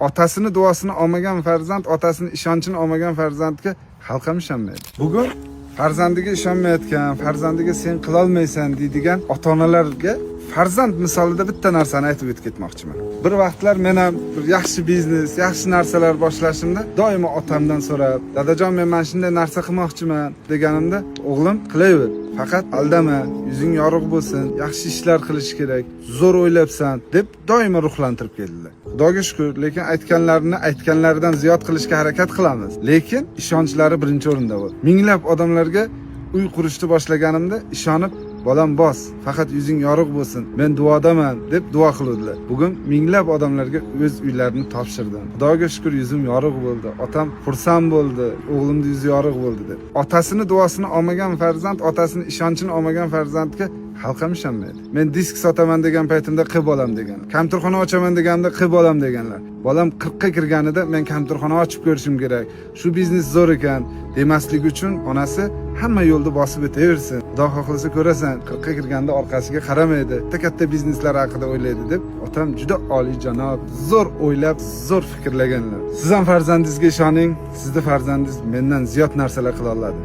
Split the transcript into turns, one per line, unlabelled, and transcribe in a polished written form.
Otasini duosini olmagan farzand, otasini ishonchini olmagan farzandga xalq ham ishonmaydi. Bugun farzandiga ishonmayotgan, farzandiga sen qila olmaysan deydigan ota-onalarga farzand misolida bitta narsani aytib o'tib ketmoqchiman. Bir vaqtlar men ham bir yaxshi biznes, yaxshi narsalar boshlashimda doimo otamdan so'rab, "Dadajon, men mana shunday narsa qilmoqchiman" deganimda, "O'g'lim, qilaver. Faqat aldama, yuzing yorug' bo'lsin, yaxshi ishlar qilish kerak, zo'r o'ylabsan" deb doimo ruhlantirib keldilar. Xudoga shukr, lekin aytganlaridan ziyod qilishga harakat qilamiz. Lekin ishonchlari birinchi o'rinda bo'ldi. Minglab odamlarga uy qurishni boshlaganimda ishonib, "Bolam bos, faqat yuzing yorug' bo'lsin, men duodaman" deb duo qildilar. Bugun minglab odamlarga o'z uylarini topshirdim. Xudoga shukr, yuzim yorug' bo'ldi. Otam xursand bo'ldi, o'g'limning yuzi yorug' bo'ldi deb. Otasini duosini olmagan farzand, otasini ishonchini olmagan farzandga xalq ham ishonmaydi. Men disk sotaman degan paytimda "Qil bolam" degan. Kamturxona ochaman deganimda "Qil bolam" deganlar. Bolam 40 ga kirganida men kamturxona ochib ko'rishim kerak, shu biznes zo'r ekan demaslik uchun onasi hamma yo'lda bosib o'taversin. Xudo xohlasa ko'rasan, 40 ga kirganda orqasiga qaramaydi, katta bizneslar haqida o'ylaydi deb otam juda oliyjanob, zo'r o'ylab, zo'r fikrlaganlar. Siz ham farzandingizga ishoning, sizning farzandingiz mendan ziyod narsalar qila oladi.